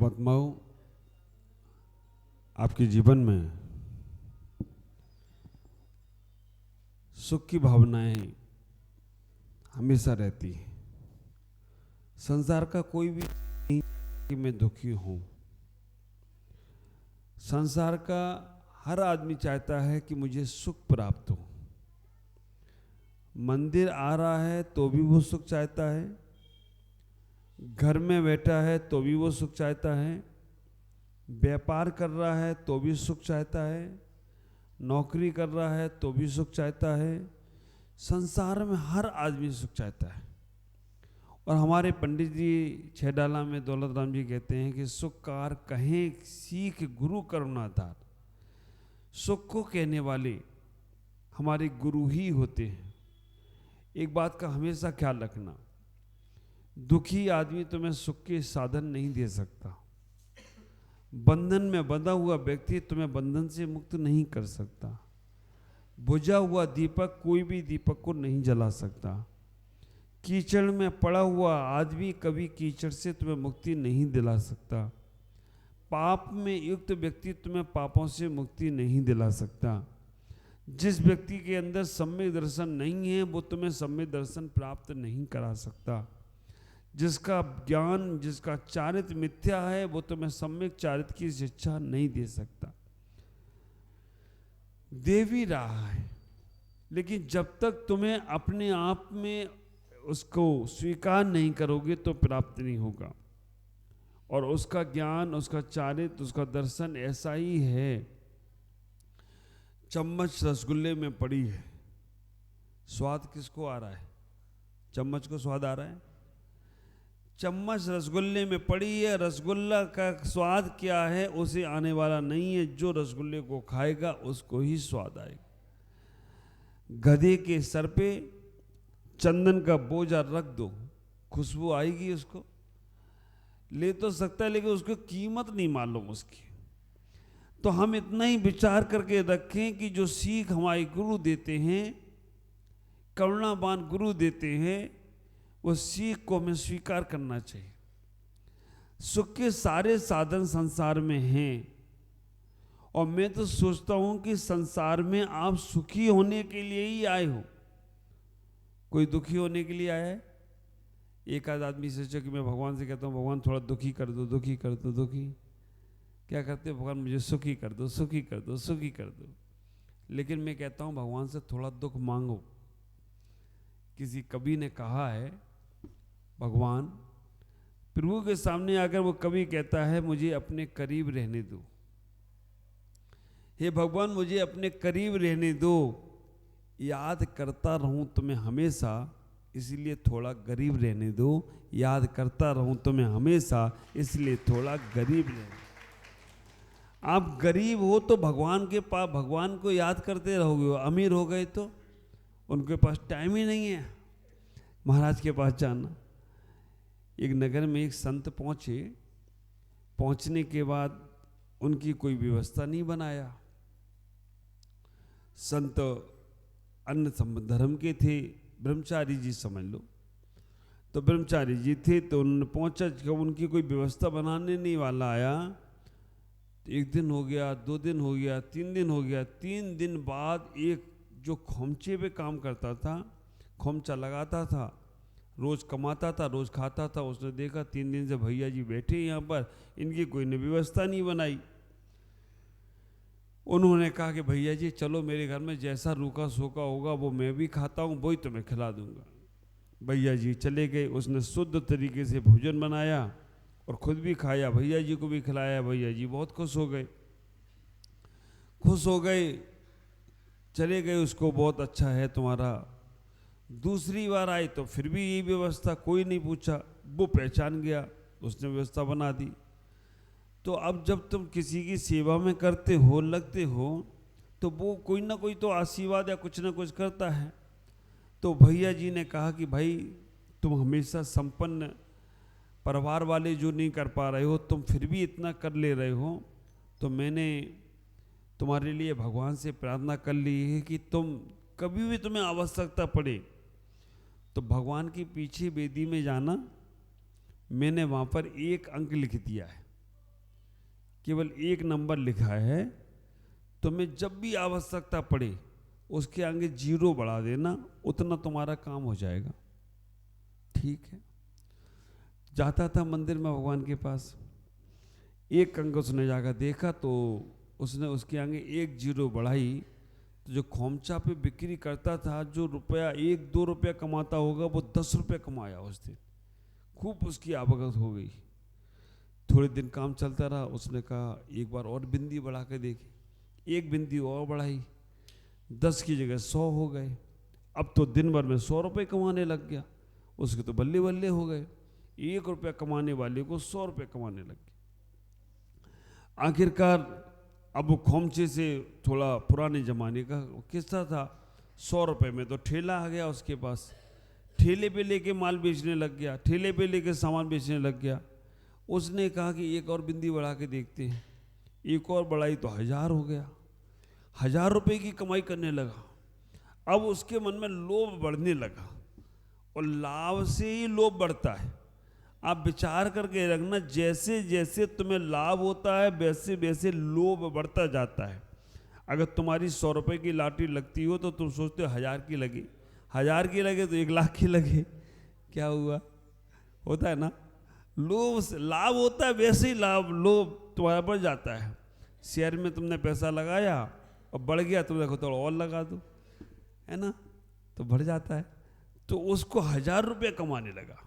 महात्माओं, आपके जीवन में सुख की भावनाएं हमेशा रहती हैं। संसार का कोई भी नहीं कि मैं दुखी हूं। संसार का हर आदमी चाहता है कि मुझे सुख प्राप्त हो। मंदिर आ रहा है तो भी वो सुख चाहता है, घर में बैठा है तो भी वो सुख चाहता है, व्यापार कर रहा है तो भी सुख चाहता है, नौकरी कर रहा है तो भी सुख चाहता है। संसार में हर आदमी सुख चाहता है। और हमारे पंडित जी छैडाला में दौलत राम जी कहते हैं कि सुख कार कहें सीख गुरु करुणाधार। सुख को कहने वाले हमारे गुरु ही होते हैं। एक बात का हमेशा ख्याल रखना, दुखी आदमी तुम्हें सुख के साधन नहीं दे सकता। बंधन में बंधा हुआ व्यक्ति तुम्हें बंधन से मुक्त नहीं कर सकता। बुझा हुआ दीपक कोई भी दीपक को नहीं जला सकता। कीचड़ में पड़ा हुआ आदमी कभी कीचड़ से तुम्हें मुक्ति नहीं दिला सकता। पाप में युक्त व्यक्ति तुम्हें पापों से मुक्ति नहीं दिला सकता। जिस व्यक्ति के अंदर सम्यक दर्शन नहीं है वो तुम्हें सम्यक दर्शन प्राप्त नहीं करा सकता। जिसका ज्ञान, जिसका चारित्र मिथ्या है वो तुम्हें सम्यक चारित्र की शिक्षा नहीं दे सकता। दे भी रहा है, लेकिन जब तक तुम्हें अपने आप में उसको स्वीकार नहीं करोगे तो प्राप्त नहीं होगा। और उसका ज्ञान, उसका चारित्र, उसका दर्शन ऐसा ही है। चम्मच रसगुल्ले में पड़ी है, स्वाद किसको आ रहा है? चम्मच को स्वाद आ रहा है? चम्मच रसगुल्ले में पड़ी है, रसगुल्ला का स्वाद क्या है उसे आने वाला नहीं है। जो रसगुल्ले को खाएगा उसको ही स्वाद आएगा। गधे के सर पे चंदन का बोझा रख दो, खुशबू आएगी, उसको ले तो सकता है लेकिन उसको कीमत नहीं मालूम उसकी। तो हम इतना ही विचार करके रखें कि जो सीख हमारे गुरु देते हैं, करुणावान गुरु देते हैं, वो सीख को हमें स्वीकार करना चाहिए। सुख के सारे साधन संसार में हैं और मैं तो सोचता हूं कि संसार में आप सुखी होने के लिए ही आए हो, कोई दुखी होने के लिए आया है? एक आध आदमी सोचा कि मैं भगवान से कहता हूँ भगवान थोड़ा दुखी कर दो, दुखी कर दो, दुखी क्या करते हो? भगवान मुझे सुखी कर दो, सुखी कर दो, सुखी कर दो। लेकिन मैं कहता हूँ भगवान से थोड़ा दुख मांगो। किसी कवि ने कहा है, भगवान प्रभु के सामने आकर वो कवि कहता है मुझे अपने करीब रहने दो। हे भगवान मुझे अपने करीब रहने दो, याद करता रहूं तुम्हें हमेशा, इसलिए थोड़ा गरीब रहने दो। याद करता रहूं तुम्हें हमेशा, इसलिए थोड़ा गरीब रहने दो। आप गरीब हो तो भगवान के पास, भगवान को याद करते रहोगे। अमीर हो गए तो उनके पास टाइम ही नहीं है महाराज के पास जाना। एक नगर में एक संत पहुंचे, पहुंचने के बाद उनकी कोई व्यवस्था नहीं बनाया। संत अन्य धर्म के थे, ब्रह्मचारी जी समझ लो। तो ब्रह्मचारी जी थे तो उन्होंने पहुंचा, जब उनकी कोई व्यवस्था बनाने नहीं वाला आया तो एक दिन हो गया, 2 दिन हो गया, 3 दिन हो गया। 3 दिन बाद एक जो खोमचे पे काम करता था, खोमचा लगाता था, रोज कमाता था, रोज खाता था, उसने देखा 3 दिन से भैया जी बैठे यहाँ पर, इनकी कोई ने व्यवस्था नहीं बनाई। उन्होंने कहा कि भैया जी चलो मेरे घर में जैसा रूखा सूखा होगा वो मैं भी खाता हूँ, वही तुम्हें खिला दूंगा। भैया जी चले गए, उसने शुद्ध तरीके से भोजन बनाया और खुद भी खाया, भैया जी को भी खिलाया। भैया जी बहुत खुश हो गए, खुश हो गए, चले गए। उसको बहुत अच्छा है तुम्हारा। दूसरी बार आए तो फिर भी यही व्यवस्था, कोई नहीं पूछा। वो पहचान गया, उसने व्यवस्था बना दी। तो अब जब तुम किसी की सेवा में करते हो, लगते हो, तो वो कोई ना कोई तो आशीर्वाद या कुछ ना कुछ करता है। तो भैया जी ने कहा कि भाई तुम हमेशा संपन्न परिवार वाले जो नहीं कर पा रहे हो, तुम फिर भी इतना कर ले रहे हो, तो मैंने तुम्हारे लिए भगवान से प्रार्थना कर ली है कि तुम कभी भी तुम्हें आवश्यकता पड़े तो भगवान के पीछे वेदी में जाना। मैंने वहाँ पर 1 अंक लिख दिया है। केवल एक नंबर लिखा है, तुम्हें जब भी आवश्यकता पड़े उसके आगे 0 बढ़ा देना, उतना तुम्हारा काम हो जाएगा। ठीक है। जाता था मंदिर में भगवान के पास, एक अंक उसने जाकर देखा तो उसने उसके आगे 1 0 बढ़ाई, तो जो खोमचा पे बिक्री करता था, जो रुपया 1-2 रुपया कमाता होगा, वो 10 रुपये कमाया उस दिन। खूब उसकी आवक हो गई। थोड़े दिन काम चलता रहा, उसने कहा एक बार और बिंदी बढ़ा के देखी, 1 बिंदी और बढ़ाई, 10 की जगह 100 हो गए। अब तो दिन भर में 100 रुपये कमाने लग गया। उसके तो बल्ले बल्ले हो गए, 1 रुपया कमाने वाले को 100 रुपये कमाने लग गए। आखिरकार अब वो खोमचे से, थोड़ा पुराने ज़माने का किस्सा था, 100 रुपये में तो ठेला आ गया उसके पास, ठेले पे लेके माल बेचने लग गया, ठेले पे लेके सामान बेचने लग गया। उसने कहा कि एक और बिंदी बढ़ा के देखते हैं। एक और बढ़ाई तो 1000 हो गया, 1000 रुपये की कमाई करने लगा। अब उसके मन में लोभ बढ़ने लगा, और लाभ से ही लोभ बढ़ता है। आप विचार करके रखना, जैसे जैसे तुम्हें लाभ होता है वैसे वैसे लोभ बढ़ता जाता है। अगर तुम्हारी 100 रुपये की लॉटरी लगती हो तो तुम सोचते हो 1000 की लगे, 1000 की लगे तो 1 लाख की लगे। क्या हुआ? होता है ना, लोभ से लाभ होता है, वैसे ही लोभ तुम्हारा बढ़ जाता है। शेयर में तुमने पैसा लगाया और बढ़ गया, तुम देखो थोड़ा और लगा दो, है ना, तो बढ़ जाता है। तो उसको 1000 रुपये कमाने लगा।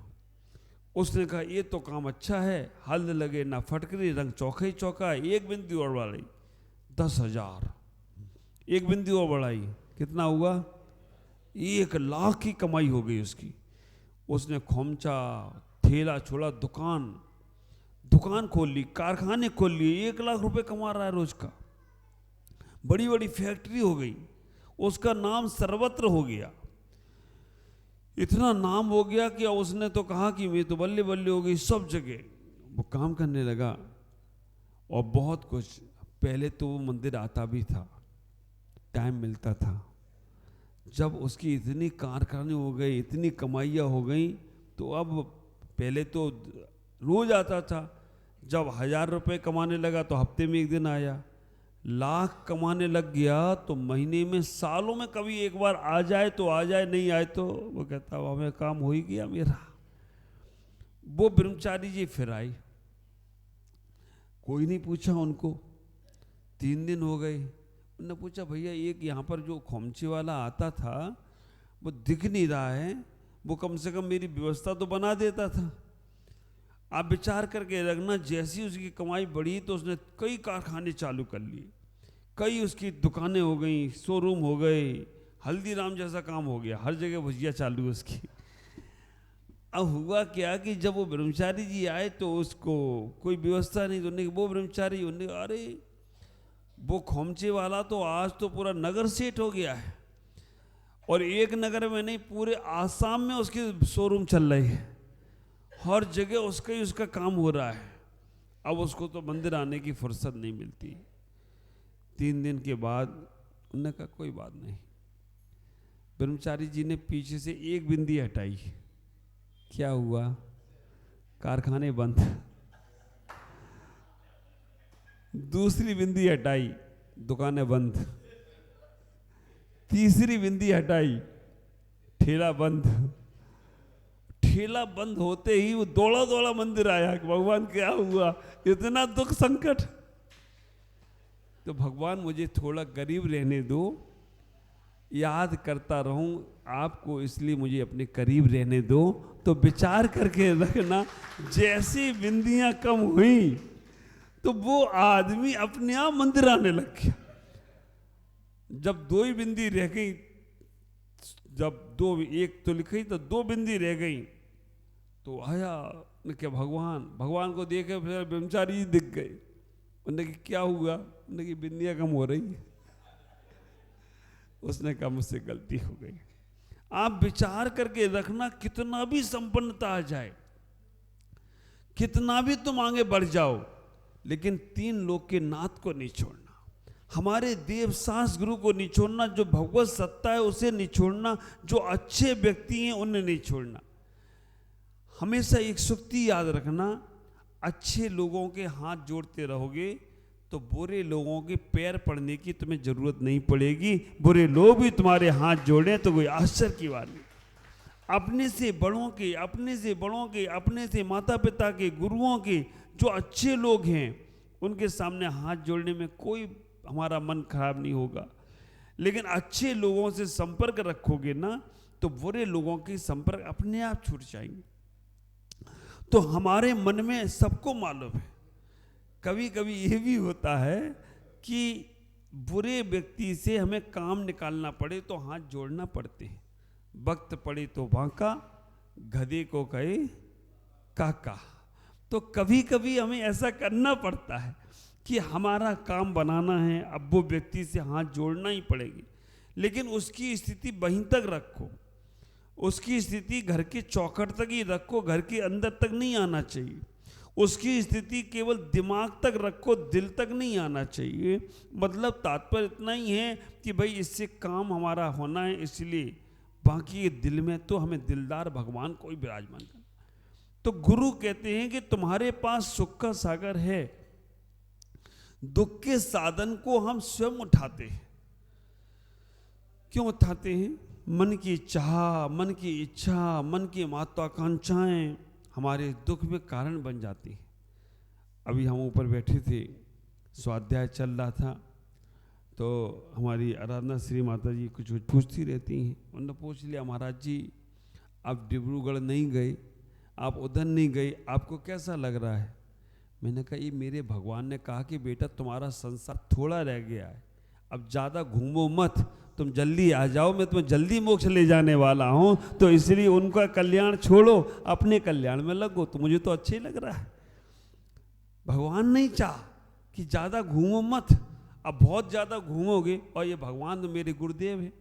उसने कहा ये तो काम अच्छा है, हल्द लगे ना फटकरी, रंग चौका ही चौका, 1 बिंदी और बढ़ाई 10,000, 1 बिंदी और बढ़ाई, कितना हुआ? 1 लाख की कमाई हो गई उसकी। उसने खोमचा, ठेला छोड़ा, दुकान खोल ली, कारखाने खोल लिए, 1 लाख रुपए कमा रहा है रोज का। बड़ी बड़ी फैक्ट्री हो गई, उसका नाम सर्वत्र हो गया। इतना नाम हो गया कि उसने तो कहा कि मैं तो बल्ले बल्ले हो गई, सब जगह वो काम करने लगा। और बहुत कुछ, पहले तो वो मंदिर आता भी था, टाइम मिलता था। जब उसकी इतनी कारखाने हो गई, इतनी कमाइयाँ हो गई, तो अब पहले तो रोज आता था। जब 1000 रुपये कमाने लगा तो हफ्ते में 1 दिन आया। लाख कमाने लग गया तो महीने में, सालों में कभी एक बार आ जाए तो आ जाए, नहीं आए तो वो कहता हमें काम हो ही गया मेरा। वो ब्रह्मचारी जी फिर आई, कोई नहीं पूछा उनको। 3 दिन हो गए, उन्होंने पूछा भैया एक यहाँ पर जो खोमचे वाला आता था वो दिख नहीं रहा है, वो कम से कम मेरी व्यवस्था तो बना देता था। आप विचार करके रखना, जैसी उसकी कमाई बढ़ी तो उसने कई कारखाने चालू कर लिए, कई उसकी दुकानें हो गई, शोरूम हो गए, हल्दीराम जैसा काम हो गया, हर जगह भुजिया चालू उसकी। अब हुआ क्या कि जब वो ब्रह्मचारी जी आए तो उसको कोई व्यवस्था नहीं, तो वो ब्रह्मचारी उन्हें, अरे वो खोमचे वाला तो आज तो पूरा नगर सेठ हो गया है, और एक नगर में नहीं पूरे आसाम में उसकी शोरूम चल रही है, हर जगह उसका ही उसका काम हो रहा है। अब उसको तो मंदिर आने की फुर्सत नहीं मिलती। 3 दिन के बाद उन्होंने कहा कोई बात नहीं। ब्रह्मचारी जी ने पीछे से 1 बिंदी हटाई, क्या हुआ? कारखाने बंद। दूसरी बिंदी हटाई, दुकानें बंद। तीसरी बिंदी हटाई, ठेला बंद। ठेला बंद होते ही वो दौड़ा दौड़ा मंदिर आया कि भगवान क्या हुआ, इतना दुख संकट। तो भगवान मुझे थोड़ा गरीब रहने दो, याद करता रहूं आपको, इसलिए मुझे अपने करीब रहने दो। तो विचार करके रखना, जैसी बिंदियां कम हुई तो वो आदमी अपने आप मंदिर आने लग गया। जब 2 ही बिंदी रह गई, जब 1 तो लिखी तो 2 बिंदी रह गई, तो आया ने क्या भगवान को देखे, फिर ब्रह्मचारी दिख गए। उन्होंने कि क्या हुआ? उन्होंने कि बिंदियां कम हो रही है। उसने कहा मुझसे गलती हो गई। आप विचार करके रखना, कितना भी संपन्नता आ जाए, कितना भी तुम आगे बढ़ जाओ, लेकिन 3 लोक के नाथ को नहीं छोड़ना, हमारे देव सास गुरु को नहीं छोड़ना, जो भगवत सत्ता है उसे नहीं छोड़ना, जो अच्छे व्यक्ति हैं उन्हें नहीं छोड़ना। हमेशा एक सुक्ति याद रखना, अच्छे लोगों के हाथ जोड़ते रहोगे तो बुरे लोगों के पैर पड़ने की तुम्हें जरूरत नहीं पड़ेगी। बुरे लोग भी तुम्हारे हाथ जोड़ें तो कोई आश्चर्य की बात नहीं। अपने से बड़ों के, अपने से बड़ों के, अपने से माता पिता के, गुरुओं के, जो अच्छे लोग हैं उनके सामने हाथ जोड़ने में कोई हमारा मन खराब नहीं होगा। लेकिन अच्छे लोगों से संपर्क रखोगे ना तो बुरे लोगों की संपर्क अपने आप छूट जाएंगे। तो हमारे मन में सबको मालूम है, कभी कभी ये भी होता है कि बुरे व्यक्ति से हमें काम निकालना पड़े तो हाथ जोड़ना पड़ते हैं। वक्त पड़े तो बांका, गधे को कहे काका। तो कभी कभी हमें ऐसा करना पड़ता है कि हमारा काम बनाना है, अब वो व्यक्ति से हाथ जोड़ना ही पड़ेगी। लेकिन उसकी स्थिति वहीं तक रखो, उसकी स्थिति घर के चौखट तक ही रखो, घर के अंदर तक नहीं आना चाहिए। उसकी स्थिति केवल दिमाग तक रखो, दिल तक नहीं आना चाहिए। मतलब तात्पर्य इतना ही है कि भाई इससे काम हमारा होना है, इसलिए बाकी दिल में तो हमें दिलदार भगवान को ही विराजमान करना। तो गुरु कहते हैं कि तुम्हारे पास सुख का सागर है, दुख के साधन को हम स्वयं उठाते हैं। क्यों उठाते हैं? मन की चाह, मन की इच्छा, मन की महत्वाकांक्षाएं हमारे दुख में कारण बन जाती हैं। अभी हम ऊपर बैठे थे, स्वाध्याय चल रहा था, तो हमारी आराधना श्री माता जी कुछ पूछती रहती हैं। उन्होंने पूछ लिया, महाराज जी आप डिब्रूगढ़ नहीं गए, आप उधर नहीं गए, आपको कैसा लग रहा है? मैंने कहा ये मेरे भगवान ने कहा कि बेटा तुम्हारा संसार थोड़ा रह गया है, अब ज़्यादा घूमो मत, तुम जल्दी आ जाओ, मैं तुम्हें जल्दी मोक्ष ले जाने वाला हूँ। तो इसलिए उनका कल्याण छोड़ो, अपने कल्याण में लगो। तो मुझे तो अच्छा ही लग रहा है। भगवान नहीं चाह कि ज़्यादा घूमो मत, अब बहुत ज़्यादा घूमोगे। और ये भगवान तो मेरे गुरुदेव है,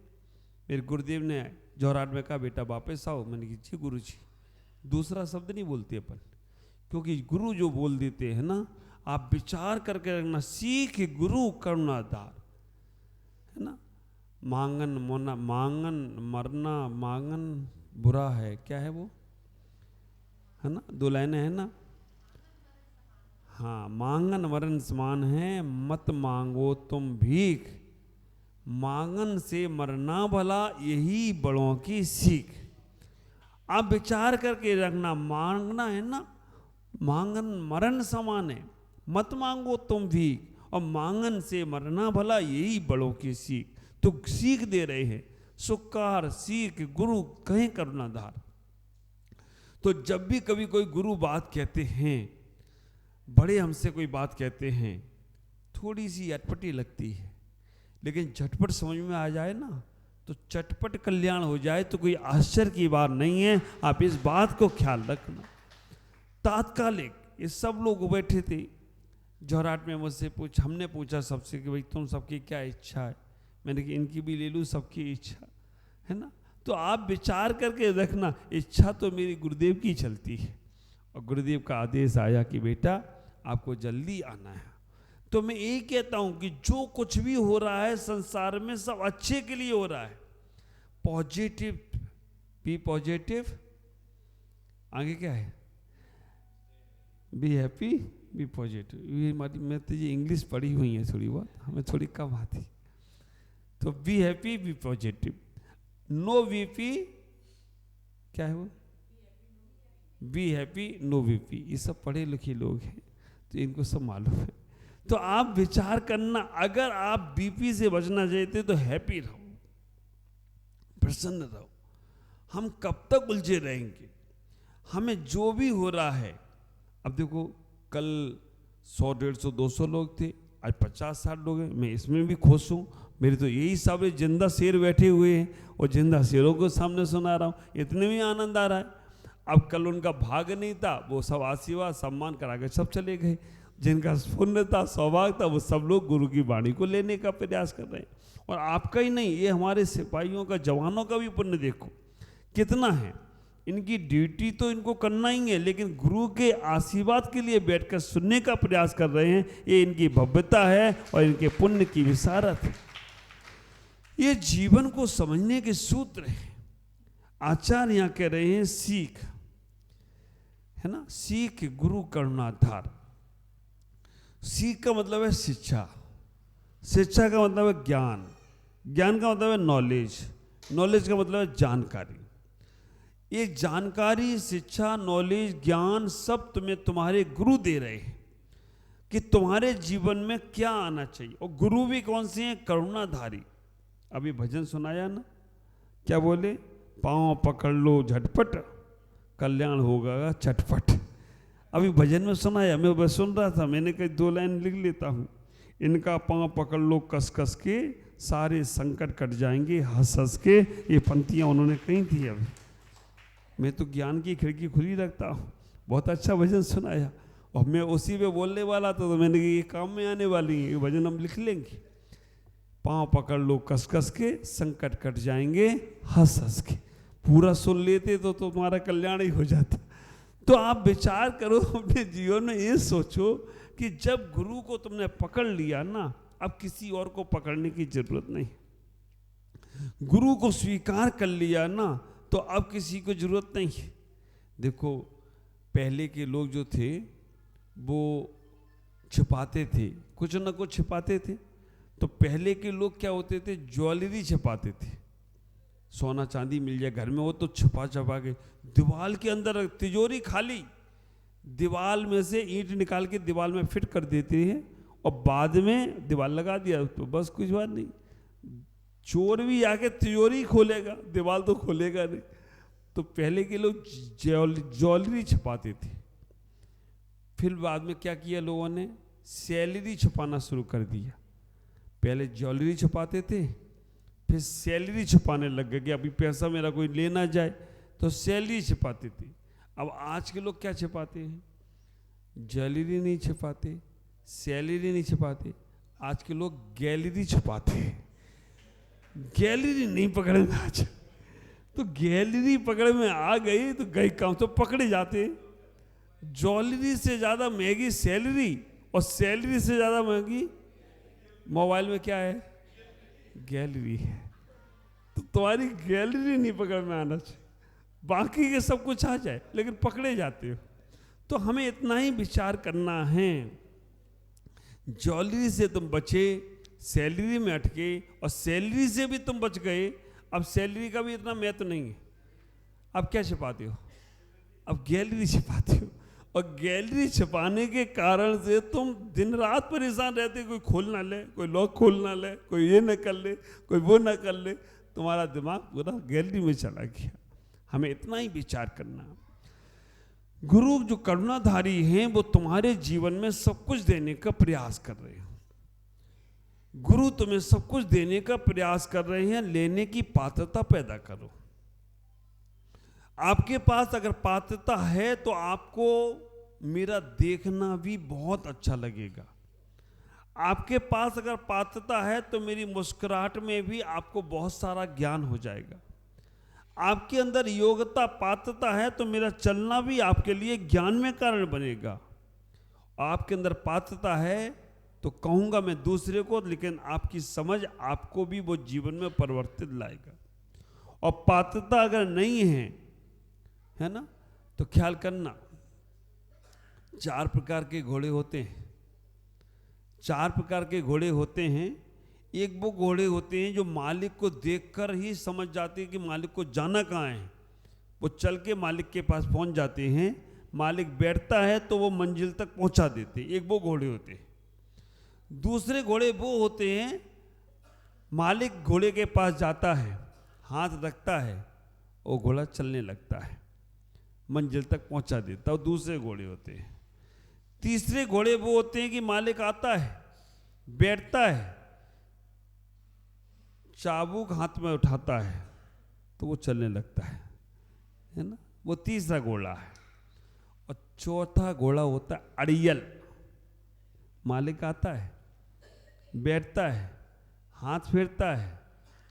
मेरे गुरुदेव ने जोराट में कहा बेटा वापस आओ। मैंने कहा जी गुरु जी, दूसरा शब्द नहीं बोलते अपन, क्योंकि गुरु जो बोल देते हैं ना, आप विचार करके रखना, सीख गुरु करुणाधार, है ना। मांगन मोना, मांगन मरना, मांगन बुरा है, क्या है वो, है ना, दो लाइनें है ना। हाँ, मांगन मरण समान है, मत मांगो तुम भीख, मांगन से मरना भला, यही बड़ों की सीख। आप विचार करके रखना, मांगना है ना, मांगन मरण समान है, मत मांगो तुम भीख, और मांगन से मरना भला, यही बड़ों की सीख। तो सीख दे रहे हैं, सुकार सीख गुरु कहें करुणाधार। तो जब भी कभी कोई गुरु बात कहते हैं, बड़े हमसे कोई बात कहते हैं, थोड़ी सी अटपटी लगती है, लेकिन झटपट समझ में आ जाए ना तो चटपट कल्याण हो जाए तो कोई आश्चर्य की बात नहीं है। आप इस बात को ख्याल रखना। तात्कालिक ये सब लोग बैठे थे जोराट में, मुझसे हमने पूछा सबसे कि भाई तुम सबकी क्या इच्छा है? मैंने कहा इनकी भी ले लूँ, सबकी इच्छा है ना। तो आप विचार करके रखना, इच्छा तो मेरी गुरुदेव की चलती है, और गुरुदेव का आदेश आया कि बेटा आपको जल्दी आना है। तो मैं यही कहता हूं कि जो कुछ भी हो रहा है संसार में सब अच्छे के लिए हो रहा है। पॉजिटिव, बी पॉजिटिव, आगे क्या है? Be happy, be positive. ये हमारी, मैं तो ये इंग्लिश पढ़ी हुई है थोड़ी बहुत, हमें थोड़ी कम आती। तो be happy, be positive, no BP, क्या है वो? Be happy, no BP. ये सब पढ़े लिखे लोग हैं तो इनको सब मालूम है। तो आप विचार करना, अगर आप बीपी से बचना चाहते तो हैप्पी रहो, प्रसन्न रहो। हम कब तक उलझे रहेंगे? हमें जो भी हो रहा है, अब देखो कल 100, 150, 200 लोग थे, आज 50-60 लोग हैं। मैं इसमें भी खुश हूँ। मेरे तो यही सब जिंदा शेर बैठे हुए हैं और जिंदा शेरों को सामने सुना रहा हूँ, इतने में आनंद आ रहा है। अब कल उनका भाग नहीं था, वो सब आशीर्वाद सम्मान करा के सब चले गए। जिनका पुण्य था, सौभाग्य था, वो सब लोग गुरु की वाणी को लेने का प्रयास कर रहे हैं। और आपका ही नहीं, ये हमारे सिपाहियों का, जवानों का भी पुण्य देखो कितना है। इनकी ड्यूटी तो इनको करना ही है, लेकिन गुरु के आशीर्वाद के लिए बैठकर सुनने का प्रयास कर रहे हैं। ये इनकी भव्यता है और इनके पुण्य की विशारत है। ये जीवन को समझने के सूत्र है। आचार्य यहाँ कह रहे हैं सीख, है ना। सीख गुरु करुणाधार। सीख का मतलब है शिक्षा, शिक्षा का मतलब है ज्ञान, ज्ञान का मतलब है नॉलेज, नॉलेज का मतलब है जानकारी। ये जानकारी, शिक्षा, नॉलेज, ज्ञान सब तुम्हें तुम्हारे गुरु दे रहे हैं कि तुम्हारे जीवन में क्या आना चाहिए। और गुरु भी कौन से हैं? करुणाधारी। अभी भजन सुनाया ना, क्या बोले? पाँव पकड़ लो झटपट, कल्याण होगा चटपट। अभी भजन में सुनाया, मैं बस सुन रहा था, मैंने कही 2 लाइन लिख लेता हूँ। इनका पाँव पकड़ लो कस कस के, सारे संकट कट जाएंगे हंस हंस के। ये पंक्तियाँ उन्होंने कही थी। अभी मैं तो ज्ञान की खिड़की खुली रखता हूँ। बहुत अच्छा भजन सुनाया और मैं उसी पे बोलने वाला था, तो मैंने कहा ये काम में आने वाली है, ये भजन हम लिख लेंगे। पाँव पकड़ लो कस कस के, संकट कट जाएंगे हंस हंस के। पूरा सुन लेते तो तुम्हारा कल्याण ही हो जाता। तो आप विचार करो अपने जीवन में, ये सोचो कि जब गुरु को तुमने पकड़ लिया ना, अब किसी और को पकड़ने की जरूरत नहीं। गुरु को स्वीकार कर लिया ना, तो अब किसी को जरूरत नहीं है। देखो पहले के लोग जो थे वो छिपाते थे, कुछ ना कुछ छिपाते थे। तो पहले के लोग क्या होते थे? ज्वेलरी छिपाते थे। सोना चांदी मिल जाए घर में, वो तो छुपा छुपा के दीवार के अंदर, तिजोरी खाली, दीवार में से ईंट निकाल के दीवार में फिट कर देते हैं और बाद में दीवार लगा दिया, तो बस कुछ बात नहीं। चोर भी आके तिजोरी खोलेगा, दीवार तो खोलेगा नहीं। तो पहले के लोग ज्वेलरी छुपाते थे। फिर बाद में क्या किया लोगों ने? सैलरी छुपाना शुरू कर दिया। पहले ज्वेलरी छुपाते थे, फिर सैलरी छुपाने लग गए कि अभी पैसा मेरा कोई ले ना जाए, तो सैलरी छुपाते थे। अब आज के लोग क्या छुपाते हैं? ज्वेलरी नहीं छुपाते, सैलरी नहीं छुपाते, आज के लोग गैलरी छुपाते हैं। गैलरी नहीं पकड़े में आज, तो गैलरी पकड़ में आ गई तो गई काम, तो पकड़े जाते। ज्वेलरी से ज़्यादा महंगी सैलरी, और सैलरी से ज़्यादा महंगी मोबाइल में क्या है? गैलरी है। तो तुम्हारी गैलरी नहीं पकड़ में आना चाहिए, बाकी के सब कुछ आ जाए, लेकिन पकड़े जाते हो। तो हमें इतना ही विचार करना है, ज्वेलरी से तुम बचे, सैलरी में अटके, और सैलरी से भी तुम बच गए। अब सैलरी का भी इतना महत्व नहीं है। अब क्या छिपाते हो? अब गैलरी छिपाते हो, और गैलरी छिपाने के कारण से तुम दिन रात परेशान रहते। कोई खोल ना ले, कोई लॉक खोल ना ले, कोई ये न कर ले, कोई वो न कर ले, तुम्हारा दिमाग पूरा गैलरी में चला गया। हमें इतना ही विचार करना। गुरु जो करुणाधारी हैं वो तुम्हारे जीवन में सब कुछ देने का प्रयास कर रहे हैं। गुरु तुम्हें सब कुछ देने का प्रयास कर रहे हैं, लेने की पात्रता पैदा करो। आपके पास अगर पात्रता है तो आपको मेरा देखना भी बहुत अच्छा लगेगा। आपके पास अगर पात्रता है तो मेरी मुस्कुराहट में भी आपको बहुत सारा ज्ञान हो जाएगा। आपके अंदर योग्यता, पात्रता है तो मेरा चलना भी आपके लिए ज्ञान में कारण बनेगा। आपके अंदर पात्रता है तो कहूँगा मैं दूसरे को, लेकिन आपकी समझ आपको भी वो जीवन में परिवर्तित लाएगा। और पात्रता अगर नहीं है ना, तो ख्याल करना 4 प्रकार के घोड़े होते हैं। 4 प्रकार के घोड़े होते हैं। एक वो घोड़े होते हैं जो मालिक को देखकर ही समझ जाते हैं कि मालिक को जाना कहाँ है, वो चल के मालिक के पास पहुंच जाते हैं। मालिक बैठता है तो वो मंजिल तक पहुंचा देते हैं। एक वो घोड़े होते हैं। दूसरे घोड़े वो होते हैं, मालिक घोड़े के पास जाता है, हाथ रखता है, वो घोड़ा चलने लगता है, मंजिल तक पहुंचा देता है। दूसरे घोड़े होते हैं। तीसरे घोड़े वो होते हैं कि मालिक आता है, बैठता है, चाबुक हाथ में उठाता है तो वो चलने लगता है ना। वो तीसरा घोड़ा है। और चौथा घोड़ा होता है अड़ियल। मालिक आता है, बैठता है, हाथ फेरता है,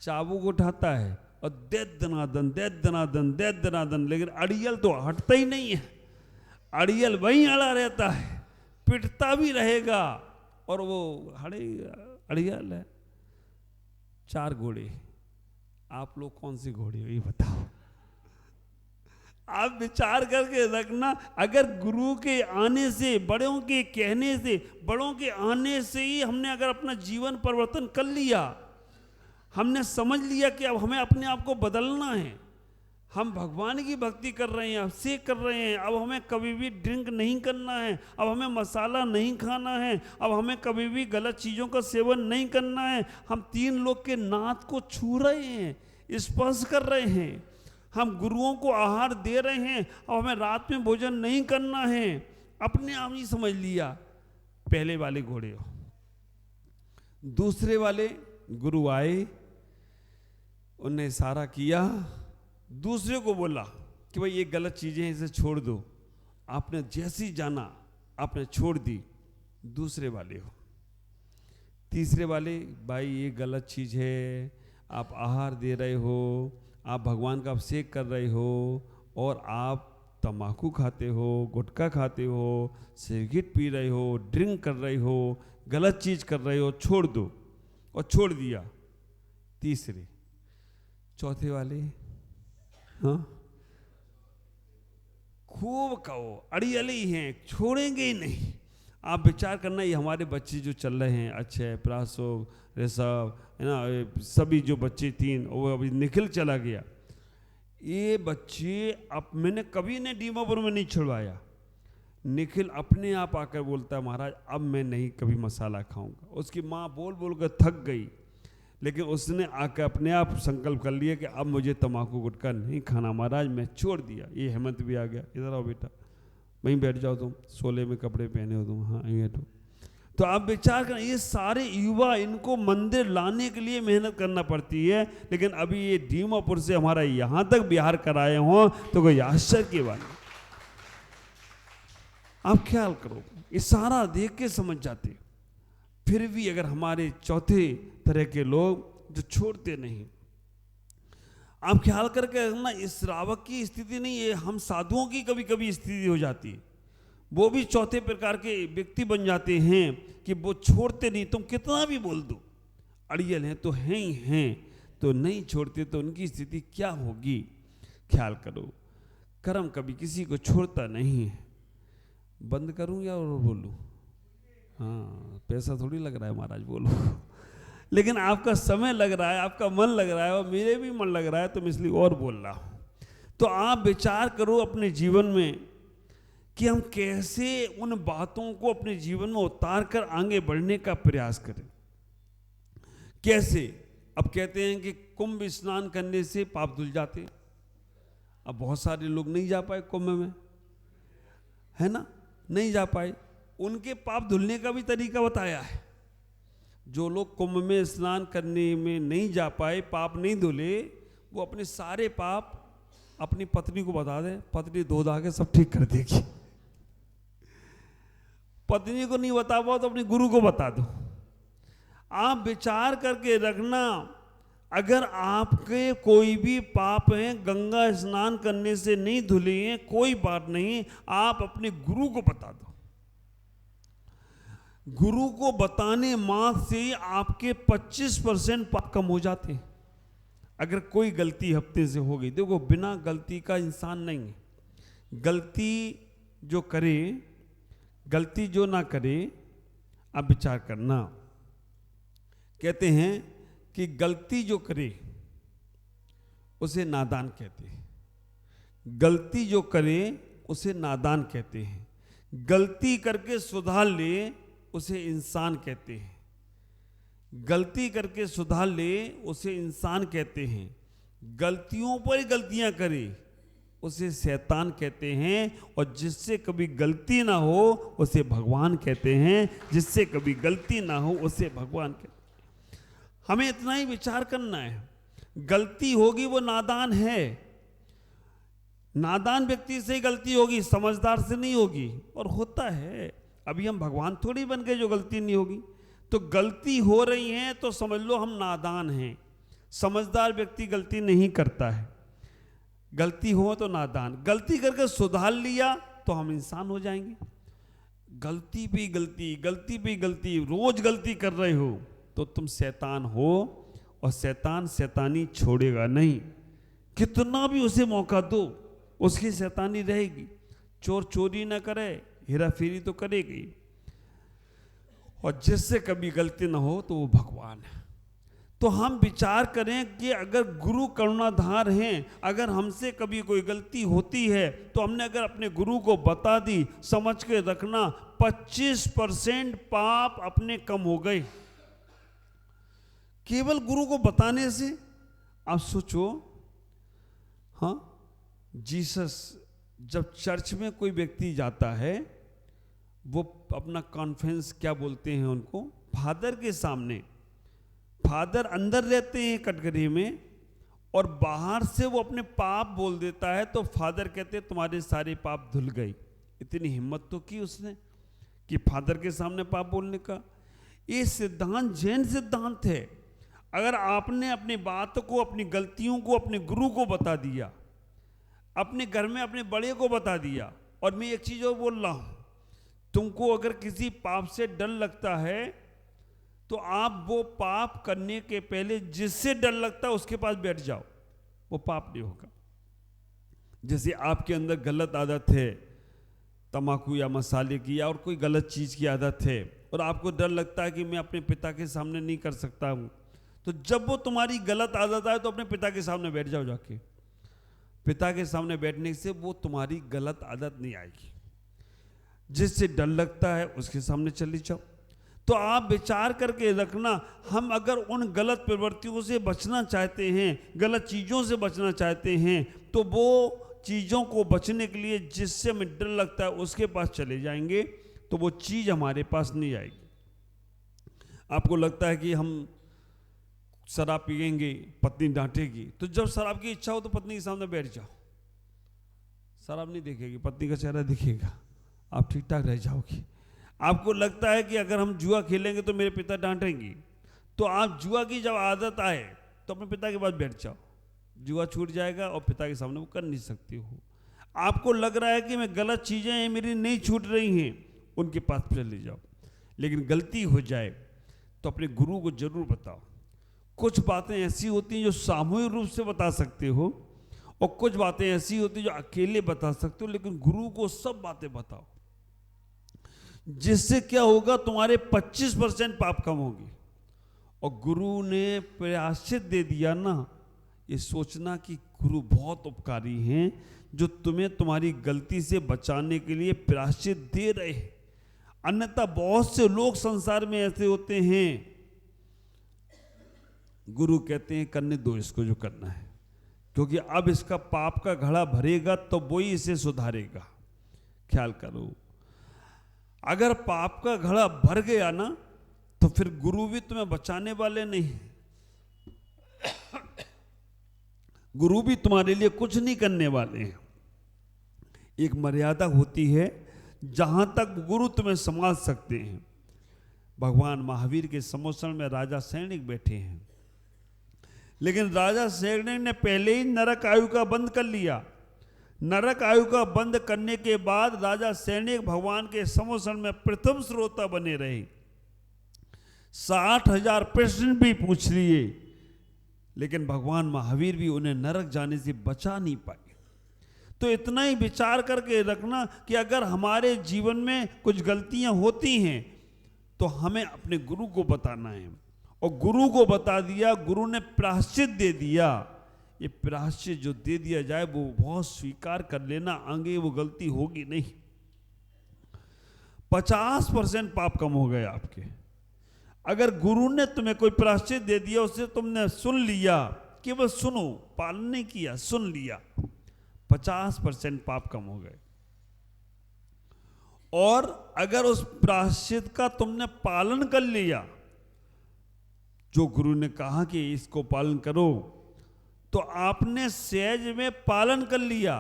चाबुक उठाता है और दे दनादन दे दनादन दे दनादन, लेकिन अड़ियल तो हटता ही नहीं है। अड़ियल वहीं अड़ा रहता है, पिटता भी रहेगा और वो अड़ियल है। 4 घोड़े, आप लोग कौन सी घोड़ी हो ये बताओ। आप विचार करके रखना, अगर गुरु के आने से, बड़ों के कहने से, बड़ों के आने से ही हमने अगर अपना जीवन परिवर्तन कर लिया, हमने समझ लिया कि अब हमें अपने आप को बदलना है, हम भगवान की भक्ति कर रहे हैं, अभिषेक कर रहे हैं, अब हमें कभी भी ड्रिंक नहीं करना है, अब हमें मसाला नहीं खाना है, अब हमें कभी भी गलत चीज़ों का सेवन नहीं करना है, हम 3 लोग के नाथ को छू रहे हैं, स्पर्श कर रहे हैं, हम गुरुओं को आहार दे रहे हैं, अब हमें रात में भोजन नहीं करना है, अपने आप ही समझ लिया। पहले वाले घोड़े हो। दूसरे वाले गुरु आए, उन्हें इशारा किया, दूसरे को बोला कि भाई ये गलत चीजें, इसे छोड़ दो। आपने जैसी जाना आपने छोड़ दी। दूसरे वाले हो। तीसरे वाले, भाई ये गलत चीज है, आप आहार दे रहे हो, आप भगवान का अभिषेक कर रहे हो, और आप तम्बाकू खाते हो, गुटखा खाते हो, सिगरेट पी रहे हो, ड्रिंक कर रहे हो, गलत चीज कर रहे हो, छोड़ दो। और छोड़ दिया। तीसरे। चौथे वाले, हाँ, खूब कहो, अड़ियले ही हैं, छोड़ेंगे ही नहीं। आप विचार करना, ये हमारे बच्चे जो चल रहे हैं, अक्षय, प्रासो, ऋषभ, है ना, सभी जो बच्चे 3, वो अभी निखिल चला गया, ये बच्चे अब मैंने कभी ने डीमापुर में नहीं छुड़वाया। निखिल अपने आप आकर बोलता है, महाराज अब मैं नहीं कभी मसाला खाऊंगा। उसकी माँ बोल बोल कर थक गई, लेकिन उसने आकर अपने आप संकल्प कर लिया कि अब मुझे तम्बाकू गुटखा नहीं खाना महाराज, मैं छोड़ दिया। ये हेमंत भी आ गया, इधर आओ बेटा, वहीं बैठ जाओ तुम, सोले में कपड़े पहने हो तुम, हाँ यहीं बैठो। तो आप विचार करें, ये सारे युवा, इनको मंदिर लाने के लिए मेहनत करना पड़ती है, लेकिन अभी ये डीमापुर से हमारा यहाँ तक बिहार कराए हों तो कोई आश्चर्य की बात नहीं। आप ख्याल करो, ये सारा देख के समझ जाते, फिर भी अगर हमारे चौथे तरह के लोग जो छोड़ते नहीं। आप ख्याल करके रखना, इस श्रावक की स्थिति नहीं है, हम साधुओं की कभी कभी स्थिति हो जाती है। वो भी चौथे प्रकार के व्यक्ति बन जाते हैं कि वो छोड़ते नहीं, तुम कितना भी बोल दो, अड़ियल हैं तो हैं ही हैं, तो नहीं छोड़ते, तो उनकी स्थिति क्या होगी। ख्याल करो, कर्म कभी किसी को छोड़ता नहीं है। बंद करूं या और बोलूं? हाँ, पैसा थोड़ी लग रहा है महाराज, बोलो। लेकिन आपका समय लग रहा है, आपका मन लग रहा है, और मेरे भी मन लग रहा है, तो मैं इसलिए और बोल रहा हूं। तो आप विचार करो अपने जीवन में कि हम कैसे उन बातों को अपने जीवन में उतार कर आगे बढ़ने का प्रयास करें। कैसे? अब कहते हैं कि कुंभ स्नान करने से पाप धुल जाते। अब बहुत सारे लोग नहीं जा पाए कुंभ में, है ना, नहीं जा पाए। उनके पाप धुलने का भी तरीका बताया है। जो लोग कुंभ में स्नान करने में नहीं जा पाए, पाप नहीं धुले, वो अपने सारे पाप अपनी पत्नी को बता दें, पत्नी धो धा के सब ठीक कर देगी। पत्नी को नहीं बता पाओ तो अपने गुरु को बता दो। आप विचार करके रखना, अगर आपके कोई भी पाप हैं गंगा स्नान करने से नहीं धुले हैं, कोई बात नहीं, आप अपने गुरु को बता दो। गुरु को बताने मात्र से आपके 25% पाप कम हो जाते हैं। अगर कोई गलती हफ्ते से हो गई, देखो बिना गलती का इंसान नहीं है। गलती जो करे, गलती जो ना करे, आप विचार करना। कहते हैं कि गलती जो करे उसे नादान कहते हैं। गलती जो करे उसे नादान कहते हैं। गलती करके सुधार ले उसे इंसान कहते हैं। गलती करके सुधार ले उसे इंसान कहते हैं। गलतियों पर गलतियां करे उसे शैतान कहते हैं। और जिससे कभी गलती ना हो उसे भगवान कहते हैं। जिससे कभी गलती ना हो उसे भगवान कहते हैं। हमें इतना ही विचार करना है। गलती होगी वो नादान है। नादान व्यक्ति से ही गलती होगी, समझदार से नहीं होगी। और होता है, अभी हम भगवान थोड़ी बन गए जो गलती नहीं होगी। तो गलती हो रही है तो समझ लो हम नादान हैं। समझदार व्यक्ति गलती नहीं करता है। गलती हो तो नादान। गलती करके सुधार लिया तो हम इंसान हो जाएंगे। गलती पे गलती, गलती पे गलती, रोज गलती कर रहे हो तो तुम शैतान हो। और शैतान शैतानी छोड़ेगा नहीं। कितना भी उसे मौका दो उसकी शैतानी रहेगी। चोर चोरी ना करे, हेरा फेरी तो करेगी, और जिससे कभी गलती ना हो तो वो भगवान है। तो हम विचार करें कि अगर गुरु करुणाधार हैं, अगर हमसे कभी कोई गलती होती है तो हमने अगर अपने गुरु को बता दी, समझ के रखना 25% पाप अपने कम हो गए केवल गुरु को बताने से। आप सोचो, हाँ, जीसस जब चर्च में कोई व्यक्ति जाता है, वो अपना कॉन्फ्रेंस क्या बोलते हैं उनको, फादर के सामने, फादर अंदर रहते हैं कटघरे में, और बाहर से वो अपने पाप बोल देता है, तो फादर कहते हैं तुम्हारे सारे पाप धुल गए। इतनी हिम्मत तो की उसने कि फादर के सामने पाप बोलने का। ये सिद्धांत जैन सिद्धांत है। अगर आपने अपनी बात को, अपनी गलतियों को अपने गुरु को बता दिया, अपने घर में अपने बड़े को बता दिया, और मैं एक चीज और बोल रहा हूं, तुमको अगर किसी पाप से डर लगता है तो आप वो पाप करने के पहले जिससे डर लगता है उसके पास बैठ जाओ, वो पाप नहीं होगा। जैसे आपके अंदर गलत आदत है, तम्बाकू या मसाले की या और कोई गलत चीज की आदत है, और आपको डर लगता है कि मैं अपने पिता के सामने नहीं कर सकता हूं, तो जब वो तुम्हारी गलत आदत आए तो अपने पिता के सामने बैठ जाओ जाके। पिता के सामने बैठने से वो तुम्हारी गलत आदत नहीं आएगी। जिससे डर लगता है उसके सामने चली जाओ। तो आप विचार करके रखना, हम अगर उन गलत प्रवृत्तियों से बचना चाहते हैं, गलत चीज़ों से बचना चाहते हैं, तो वो चीज़ों को बचने के लिए जिससे हमें डर लगता है उसके पास चले जाएंगे, तो वो चीज़ हमारे पास नहीं आएगी। आपको लगता है कि हम शराब पिएंगे, पत्नी डांटेगी, तो जब शराब की इच्छा हो तो पत्नी के सामने बैठ जाओ, शराब नहीं दिखेगी, पत्नी का चेहरा दिखेगा, आप ठीक ठाक रह जाओगे। आपको लगता है कि अगर हम जुआ खेलेंगे तो मेरे पिता डांटेंगे, तो आप जुआ की जब आदत आए तो अपने पिता के पास बैठ जाओ, जुआ छूट जाएगा और पिता के सामने वो कर नहीं सकती हो। आपको लग रहा है कि मैं गलत चीज़ें हैं मेरी नहीं छूट रही हैं, उनके पास चले जाओ। लेकिन गलती हो जाए तो अपने गुरु को जरूर बताओ। कुछ बातें ऐसी होती हैं जो सामूहिक रूप से बता सकते हो, और कुछ बातें ऐसी होती हैं जो अकेले बता सकते हो, लेकिन गुरु को सब बातें बताओ। जिससे क्या होगा, तुम्हारे 25% पाप कम होंगे। और गुरु ने प्रायश्चित दे दिया ना, ये सोचना कि गुरु बहुत उपकारी हैं, जो तुम्हें तुम्हारी गलती से बचाने के लिए प्रायश्चित दे रहे हैं। अन्यथा बहुत से लोग संसार में ऐसे होते हैं, गुरु कहते हैं करने दो इसको जो करना है, क्योंकि अब इसका पाप का घड़ा भरेगा तो वो ही इसे सुधारेगा। ख्याल करो, अगर पाप का घड़ा भर गया ना तो फिर गुरु भी तुम्हें बचाने वाले नहीं, गुरु भी तुम्हारे लिए कुछ नहीं करने वाले हैं। एक मर्यादा होती है जहां तक गुरु तुम्हें संभाल सकते हैं। भगवान महावीर के समोसन में राजा सैनिक बैठे हैं, लेकिन राजा सैनिक ने पहले ही नरक आयु का बंद कर लिया। नरक आयु का बंद करने के बाद राजा सैनिक भगवान के समोसन में प्रथम श्रोता बने रहे। 60,000 प्रश्न भी पूछ लिए, लेकिन भगवान महावीर भी उन्हें नरक जाने से बचा नहीं पाए। तो इतना ही विचार करके रखना कि अगर हमारे जीवन में कुछ गलतियां होती हैं तो हमें अपने गुरु को बताना है, और गुरु को बता दिया, गुरु ने प्रायश्चित दे दिया। ये प्रायश्चित जो दे दिया जाए वो बहुत स्वीकार कर लेना, आगे वो गलती होगी नहीं। 50% पाप कम हो गए आपके। अगर गुरु ने तुम्हें कोई प्रायश्चित दे दिया, उससे तुमने सुन लिया, केवल सुनो, पालन नहीं किया, सुन लिया, 50% पाप कम हो गए। और अगर उस प्रायश्चित का तुमने पालन कर लिया, जो गुरु ने कहा कि इसको पालन करो, तो आपने सहज में पालन कर लिया,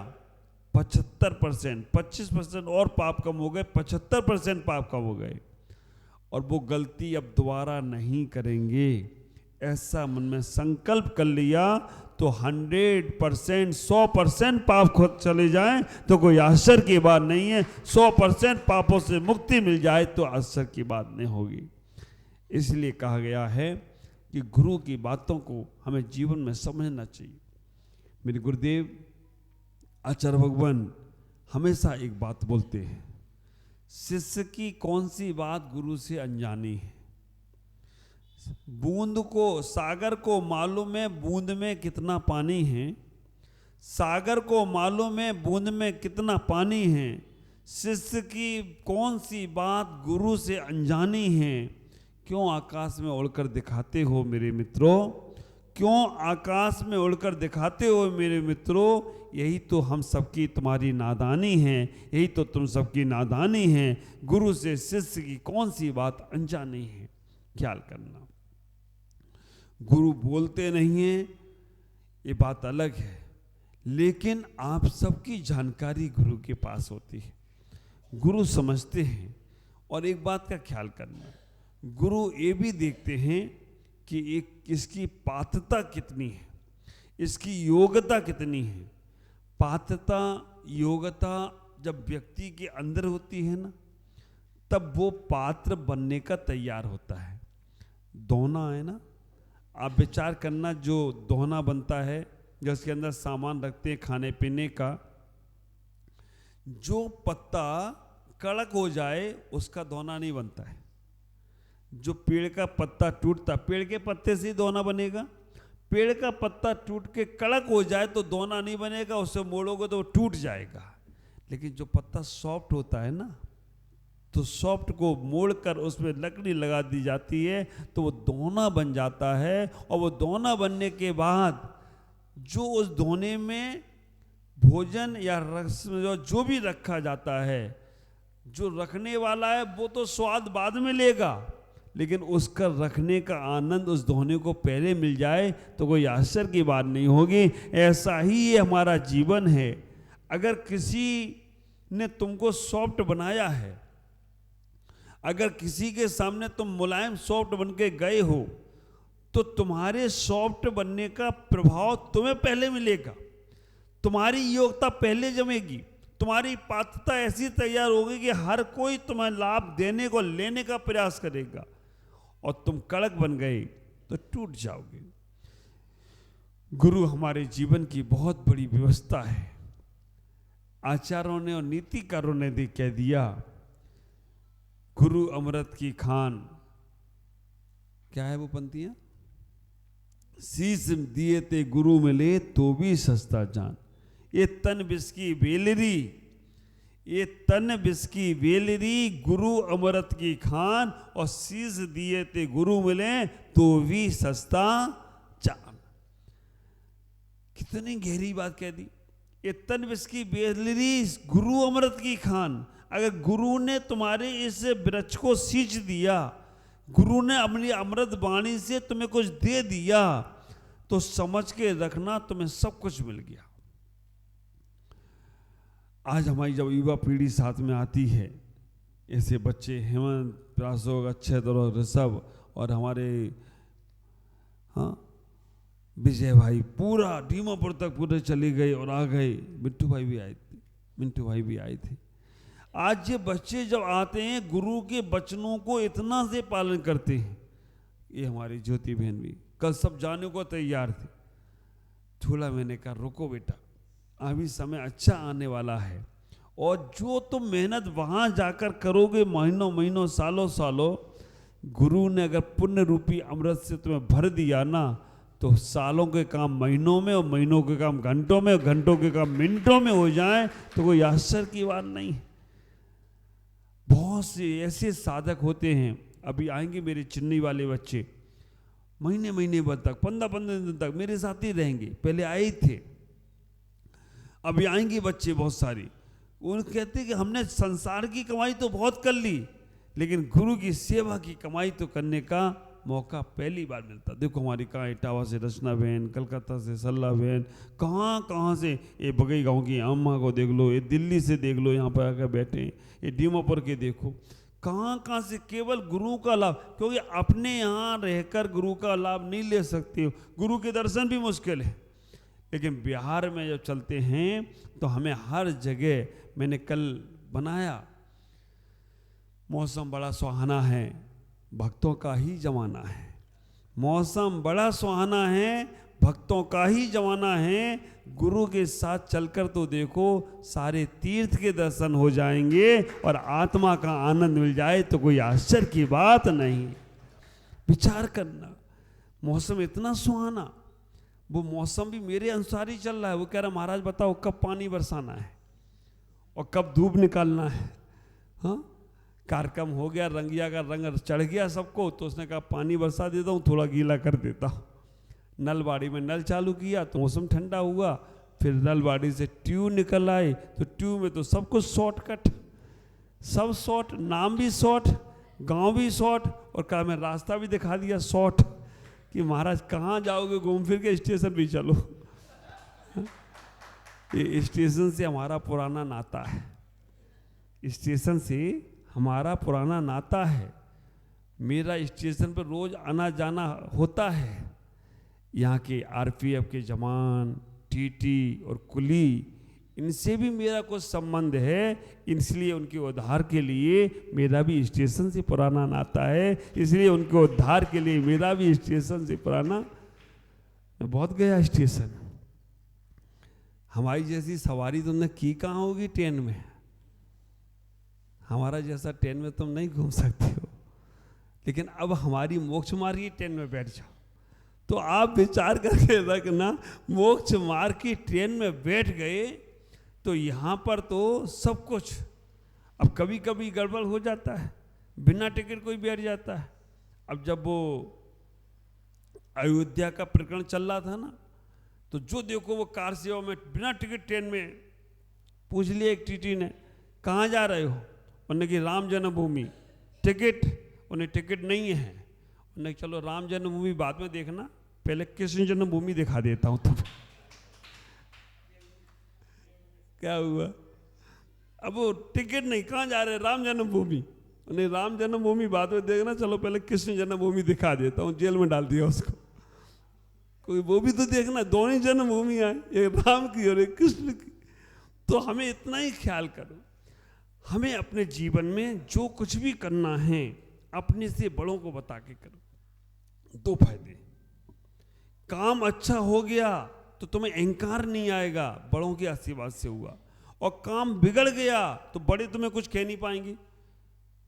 75%, 25% और पाप कम हो गए, 75% पाप कम हो गए। और वो गलती अब दोबारा नहीं करेंगे, ऐसा मन में संकल्प कर लिया तो 100%, 100% पाप खुद चले जाएं तो कोई आश्चर्य की बात नहीं है। 100% पापों से मुक्ति मिल जाए तो आश्चर्य की बात नहीं होगी। इसलिए कहा गया है कि गुरु की बातों को हमें जीवन में समझना चाहिए। मेरे गुरुदेव आचार्य भगवान हमेशा एक बात बोलते हैं, शिष्य की कौन सी बात गुरु से अनजानी है। बूंद को, सागर को मालूम है बूंद में कितना पानी है, सागर को मालूम है बूंद में कितना पानी है। शिष्य की कौन सी बात गुरु से अनजानी है। क्यों आकाश में उड़कर दिखाते हो मेरे मित्रों, क्यों आकाश में उड़कर दिखाते हो मेरे मित्रों। यही तो हम सबकी तुम्हारी नादानी है, यही तो तुम सबकी नादानी है। गुरु से शिष्य की कौन सी बात अनजानी है। ख्याल करना, गुरु बोलते नहीं है ये बात अलग है, लेकिन आप सबकी जानकारी गुरु के पास होती है, गुरु समझते हैं। और एक बात का ख्याल करना, गुरु ये भी देखते हैं कि एक इसकी पात्रता कितनी है, इसकी योग्यता कितनी है। पात्रता योग्यता जब व्यक्ति के अंदर होती है ना, तब वो पात्र बनने का तैयार होता है। दोना है ना, आप विचार करना, जो दोना बनता है जिसके अंदर सामान रखते हैं खाने पीने का, जो पत्ता कड़क हो जाए उसका दोना नहीं बनता है। जो पेड़ का पत्ता टूटता, पेड़ के पत्ते से ही दोना बनेगा। पेड़ का पत्ता टूट के कड़क हो जाए तो दोना नहीं बनेगा, उससे मोड़ोगे तो वो टूट जाएगा। लेकिन जो पत्ता सॉफ्ट होता है ना, तो सॉफ्ट को मोड़कर उसमें लकड़ी लगा दी जाती है तो वो दोना बन जाता है। और वो दोना बनने के बाद जो उस दोने में भोजन या रस जो भी रखा जाता है, जो रखने वाला है वो तो स्वाद बाद में लेगा, लेकिन उसका रखने का आनंद उस दोने को पहले मिल जाए तो कोई आश्चर्य की बात नहीं होगी। ऐसा ही ये हमारा जीवन है। अगर किसी ने तुमको सॉफ्ट बनाया है, अगर किसी के सामने तुम मुलायम सॉफ्ट बन के गए हो, तो तुम्हारे सॉफ्ट बनने का प्रभाव तुम्हें पहले मिलेगा, तुम्हारी योग्यता पहले जमेगी, तुम्हारी पात्रता ऐसी तैयार होगी कि हर कोई तुम्हें लाभ देने को लेने का प्रयास करेगा। और तुम कड़क बन गए तो टूट जाओगे। गुरु हमारे जीवन की बहुत बड़ी व्यवस्था है। आचार्यों ने और नीतिकारों ने भी कह दिया, गुरु अमृत की खान, क्या है वो पंक्तियां, शीश दिए ते गुरु मिले तो भी सस्ता जान। ये तन बिस्की बेलरी, ये तन बिस्की बेलरी, गुरु अमृत की खान, और शीश दिए ते गुरु मिले तो भी सस्ता जान। कितनी गहरी बात कह दी। ये तन बिस्की बेलरी, गुरु अमृत की खान। अगर गुरु ने तुम्हारे इस वृक्ष को सींच दिया, गुरु ने अपनी अमृत वाणी से तुम्हें कुछ दे दिया, तो समझ के रखना तुम्हें सब कुछ मिल गया। आज हमारी जब युवा पीढ़ी साथ में आती है, ऐसे बच्चे हेमंत, प्रासोग, अक्षय, ऋषभ और हमारे विजय भाई पूरा डीमापुर तक पूरे चले गए और आ गए। मिट्टू भाई भी आए थे। आज ये बच्चे जब आते हैं, गुरु के वचनों को इतना से पालन करते हैं। ये हमारी ज्योति बहन भी कल सब जाने को तैयार थे। थोड़ा मैंने कहा रुको बेटा, अभी समय अच्छा आने वाला है, और जो तुम मेहनत वहां जाकर करोगे महीनों सालों, गुरु ने अगर पुण्य रूपी अमृत से तुम्हें भर दिया ना, तो सालों के काम महीनों में, और महीनों के काम घंटों में, और घंटों के काम मिनटों में हो जाए तो कोई आश्चर्य की बात नहीं। बहुत से ऐसे साधक होते हैं, अभी आएंगे मेरे चिन्नी वाले बच्चे, महीने भर तक, 15 दिन तक मेरे साथ ही रहेंगे। पहले आए थे, अभी आएंगे बच्चे बहुत सारी। उन कहते हैं कि हमने संसार की कमाई तो बहुत कर ली, लेकिन गुरु की सेवा की कमाई तो करने का मौका पहली बार मिलता। देखो हमारी कहाँ इटावा से रचना बहन, कलकत्ता से सल्ला बहन, कहाँ से, ये बगई गांव की अम्मा को देख लो, ये दिल्ली से देख लो, यहाँ पर आकर बैठे, ये डीमापुर के देखो, कहाँ से केवल गुरु का लाभ। क्योंकि अपने यहाँ रहकर गुरु का लाभ नहीं ले सकते हो, गुरु के दर्शन भी मुश्किल है। लेकिन बिहार में जब चलते हैं तो हमें हर जगह, मैंने कल बनाया, मौसम बड़ा सुहाना है, भक्तों का ही जमाना है। मौसम बड़ा सुहाना है, भक्तों का ही जमाना है। गुरु के साथ चलकर तो देखो, सारे तीर्थ के दर्शन हो जाएंगे और आत्मा का आनंद मिल जाए तो कोई आश्चर्य की बात नहीं। विचार करना, मौसम इतना सुहाना, वो मौसम भी मेरे अनुसार ही चल रहा है। वो कह रहा महाराज बताओ कब पानी बरसाना है और कब धूप निकालना है। हाँ, कार्यक्रम हो गया, रंगिया का रंग चढ़ गया सबको, तो उसने कहा पानी बरसा देता हूँ, थोड़ा गीला कर देता हूँ। नलबाड़ी में नल चालू किया तो मौसम ठंडा हुआ, फिर नलबाड़ी से ट्यूब निकल आए, तो ट्यूब में तो सब कुछ शॉर्टकट, सब शॉर्ट, नाम भी शॉर्ट, गांव भी शॉर्ट, और कहा मैं रास्ता भी दिखा दिया शॉर्ट कि महाराज कहाँ जाओगे, घूम फिर के स्टेशन भी चलो। ये स्टेशन से हमारा पुराना नाता है, स्टेशन से हमारा पुराना नाता है। मेरा स्टेशन पर रोज आना जाना होता है। यहाँ के आरपीएफ के जवान, टीटी और कुली, इनसे भी मेरा कुछ संबंध है, इसलिए उनके उद्धार के लिए मेरा भी स्टेशन से पुराना नाता है, इसलिए उनके उद्धार के लिए मेरा भी स्टेशन से पुराना। मैं बहुत गया स्टेशन। हमारी जैसी सवारी तुमने की कहाँ होगी ट्रेन में? हमारा जैसा ट्रेन में तुम नहीं घूम सकते हो, लेकिन अब हमारी मोक्ष मार्ग की ट्रेन में बैठ जाओ तो आप विचार करके रखना, मोक्ष मार्ग की ट्रेन में बैठ गए तो यहाँ पर तो सब कुछ। अब कभी कभी गड़बड़ हो जाता है, बिना टिकट कोई बैठ जाता है। अब जब वो अयोध्या का प्रकरण चल रहा था ना, तो जो देखो वो कार सेवा में बिना टिकट ट्रेन में पूछ लिया एक टीटी ने, कहाँ जा रहे हो? उन्होंने कि राम जन्मभूमि। टिकट? उन्हें टिकट नहीं है। उन्हें चलो राम जन्मभूमि बाद में देखना, पहले कृष्ण जन्मभूमि दिखा देता हूँ तुम। क्या हुआ? अब वो टिकट नहीं, कहाँ जा रहे? राम जन्मभूमि। उन्हें राम जन्मभूमि बाद में देखना, चलो पहले कृष्ण जन्मभूमि दिखा देता हूँ। जेल में डाल दिया उसको। कोई वो भी तो देखना, दोनों जन्मभूमि आए, एक राम की और एक कृष्ण की। तो हमें इतना ही ख्याल करो, हमें अपने जीवन में जो कुछ भी करना है अपने से बड़ों को बता के करो। दो फायदे, काम अच्छा हो गया तो तुम्हें अहंकार नहीं आएगा, बड़ों के आशीर्वाद से हुआ, और काम बिगड़ गया तो बड़े तुम्हें कुछ कह नहीं पाएंगे।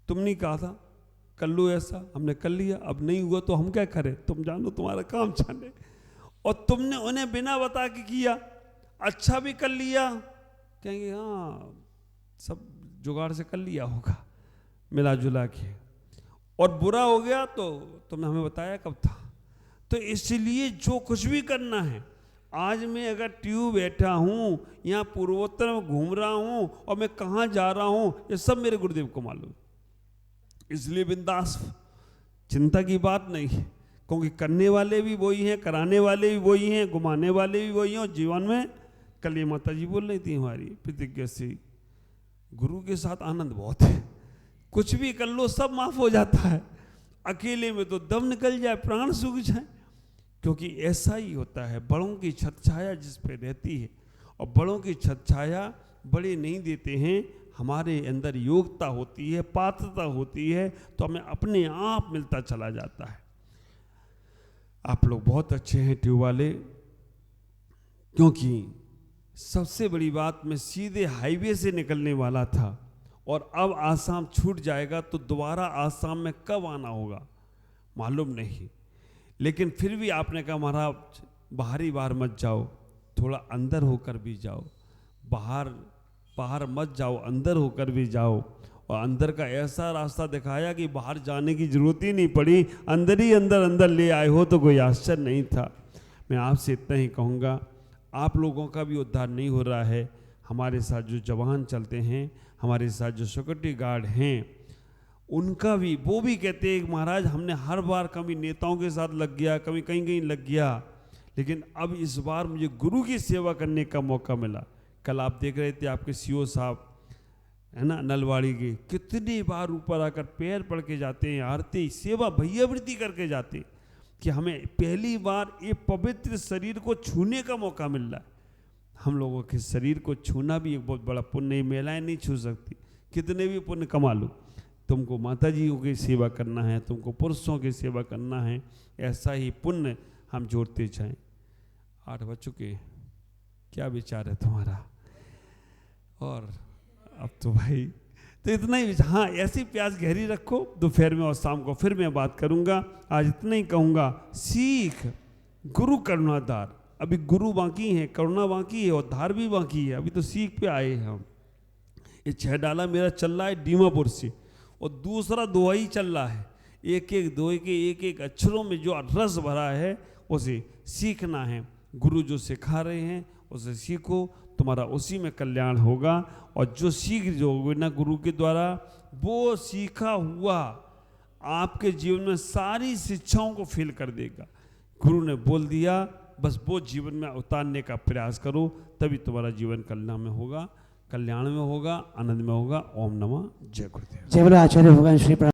तुमने कहा था कर लो ऐसा, हमने कर लिया, अब नहीं हुआ तो हम क्या करें, तुम जानो तुम्हारा काम जाने। और तुमने उन्हें बिना बता के किया, अच्छा भी कर लिया, कहेंगे हाँ सब जुगाड़ से कर लिया होगा मिला जुला के, और बुरा हो गया तो तुमने हमें बताया कब था। तो इसलिए जो कुछ भी करना है, आज मैं अगर ट्यूब बैठा हूँ, यहाँ पूर्वोत्तर में घूम रहा हूँ और मैं कहाँ जा रहा हूँ, ये सब मेरे गुरुदेव को मालूम। इसलिए बिंदास, चिंता की बात नहीं है, क्योंकि करने वाले भी वही हैं, कराने वाले भी वही हैं, घुमाने वाले भी वही हैं। और जीवन में कल ये माता जी बोल रही थी हमारी प्रतिज्ञा से, गुरु के साथ आनंद बहुत है, कुछ भी कर लो सब माफ हो जाता है। अकेले में तो दम निकल जाए, प्राण सूख जाए, क्योंकि ऐसा ही होता है। बड़ों की छत छाया जिस पे रहती है, और बड़ों की छत छाया बड़े नहीं देते हैं। हमारे अंदर योग्यता होती है, पात्रता होती है, तो हमें अपने आप मिलता चला जाता है। आप लोग बहुत अच्छे हैं ट्यूब वाले, क्योंकि सबसे बड़ी बात, मैं सीधे हाईवे से निकलने वाला था और अब आसाम छूट जाएगा तो दोबारा आसाम में कब आना होगा मालूम नहीं। लेकिन फिर भी आपने कहा महाराज बाहरी बाहर मत जाओ, थोड़ा अंदर होकर भी जाओ, बाहर मत जाओ, अंदर होकर भी जाओ। और अंदर का ऐसा रास्ता दिखाया कि बाहर जाने की जरूरत ही नहीं पड़ी, अंदर ही अंदर ले आए हो, तो कोई आश्चर्य नहीं था। मैं आपसे इतना ही कहूँगा, आप लोगों का भी उद्धार नहीं हो रहा है। हमारे साथ जो जवान चलते हैं, हमारे साथ जो सिक्योरिटी गार्ड हैं, उनका भी, वो भी कहते हैं महाराज हमने हर बार कभी नेताओं के साथ लग गया, कभी कहीं लग गया, लेकिन अब इस बार मुझे गुरु की सेवा करने का मौका मिला। कल आप देख रहे थे आपके सीओ साहब है ना, नलवाड़ी के, कितनी बार ऊपर आकर पैर पड़ के जाते हैं, आरती सेवा भैयावृत्ति करके जाते, कि हमें पहली बार ये पवित्र शरीर को छूने का मौका मिल रहा है। हम लोगों के शरीर को छूना भी एक बहुत बड़ा पुण्य, महिलाएं नहीं छू सकती, कितने भी पुण्य कमा लो। तुमको माता जी की सेवा करना है, तुमको पुरुषों की सेवा करना है, ऐसा ही पुण्य हम जोड़ते जाएं। 8 बज चुके, क्या विचार है तुम्हारा? और अब तो भाई तो इतना ही विचार, हाँ ऐसी प्यास गहरी रखो। दोपहर में और शाम को फिर मैं बात करूंगा, आज इतना ही कहूंगा। सीख गुरु करुणाधार, अभी गुरु बाकी है, करुणा बाकी है और धार भी बाकी है। अभी तो सीख पे आए हैं हम। ये 6 डाला मेरा चल रहा है दीमापुर से, और दूसरा दोहाई चल रहा है। एक एक दोहे के एक एक अक्षरों में जो रस भरा है उसे सीखना है। गुरु जो सिखा रहे हैं उसे सीखो, तुम्हारा उसी में कल्याण होगा। और जो सीख जो होगी ना गुरु के द्वारा, वो सीखा हुआ आपके जीवन में सारी शिक्षाओं को फेल कर देगा। गुरु ने बोल दिया, बस वो जीवन में उतारने का प्रयास करो, तभी तुम्हारा जीवन कल्याण में होगा, आनंद में होगा। ओम नमः। जय गुरुदेव। जय बोलो आचार्य भगवान श्री।